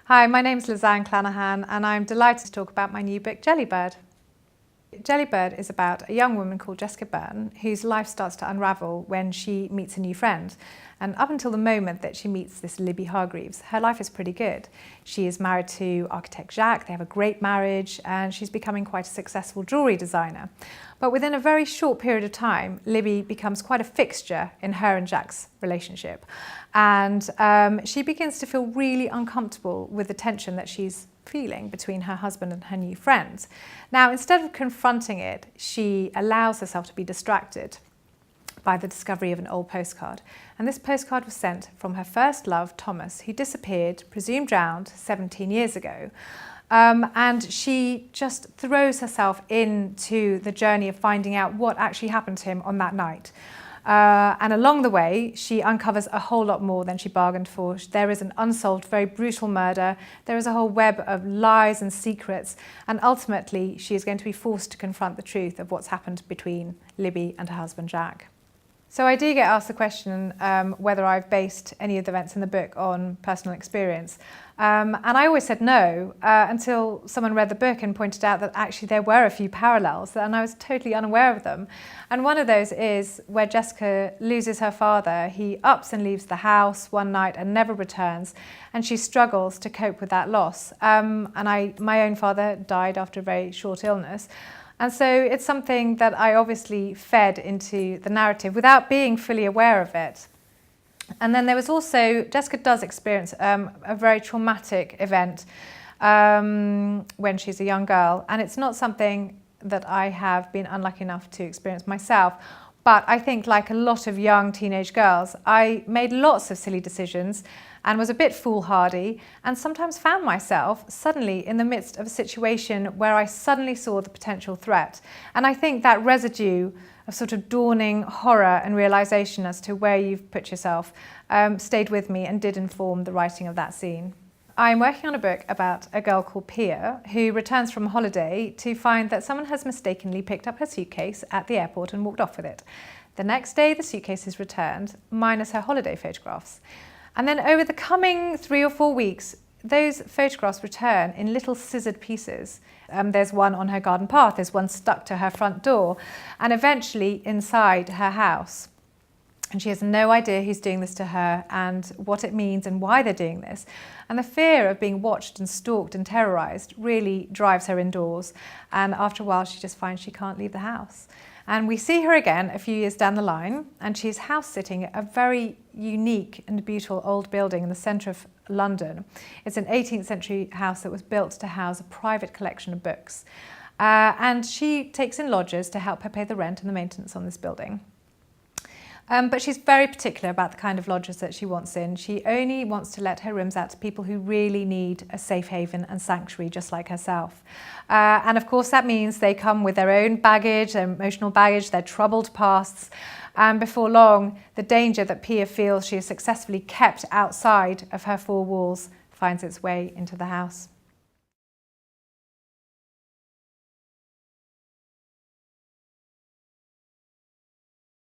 Hi, my name's Lizanne Clanahan and I'm delighted to talk about my new book, Jellybird. Jellybird is about a young woman called Jessica Byrne whose life starts to unravel when she meets a new friend. And up until the moment that she meets this Libby Hargreaves, her life is pretty good. She is married to architect Jacques, they have a great marriage, and she's becoming quite a successful jewellery designer. But within a very short period of time, Libby becomes quite a fixture in her and Jacques' relationship. And she begins to feel really uncomfortable with the tension that she's feeling between her husband and her new friends. Now, instead of confronting it, she allows herself to be distracted by the discovery of an old postcard. And this postcard was sent from her first love, Thomas, who disappeared, presumed drowned, 17 years ago. And she just throws herself into the journey of finding out what actually happened to him on that night. And along the way, she uncovers a whole lot more than she bargained for. There is an unsolved, very brutal murder. There is a whole web of lies and secrets. And ultimately, she is going to be forced to confront the truth of what's happened between Libby and her husband, Jacques. So I do get asked the question whether I've based any of the events in the book on personal experience. And I always said no, until someone read the book and pointed out that actually there were a few parallels, and I was totally unaware of them. And one of those is where Jessica loses her father. He ups and leaves the house one night and never returns, and she struggles to cope with that loss. My own father died after a very short illness. And so it's something that I obviously fed into the narrative without being fully aware of it. And then there was also, Jessica does experience a very traumatic event when she's a young girl. And it's not something that I have been unlucky enough to experience myself. But I think, like a lot of young teenage girls, I made lots of silly decisions and was a bit foolhardy, and sometimes found myself suddenly in the midst of a situation where I suddenly saw the potential threat. And I think that residue of sort of dawning horror and realization as to where you've put yourself stayed with me and did inform the writing of that scene. I'm working on a book about a girl called Pia who returns from holiday to find that someone has mistakenly picked up her suitcase at the airport and walked off with it. The next day, the suitcase is returned, minus her holiday photographs. And then over the coming 3 or 4 weeks, those photographs return in little scissored pieces. There's one on her garden path, there's one stuck to her front door, and eventually inside her house. And she has no idea who's doing this to her and what it means and why they're doing this. And the fear of being watched and stalked and terrorised really drives her indoors. And after a while, she just finds she can't leave the house. And we see her again a few years down the line, and she's house-sitting at a very unique and beautiful old building in the centre of London. It's an 18th century house that was built to house a private collection of books. And she takes in lodgers to help her pay the rent and the maintenance on this building. But she's very particular about the kind of lodgers that she wants in. She only wants to let her rooms out to people who really need a safe haven and sanctuary, just like herself. And of course that means they come with their own baggage, their emotional baggage, their troubled pasts. And before long, the danger that Pia feels she has successfully kept outside of her 4 walls finds its way into the house.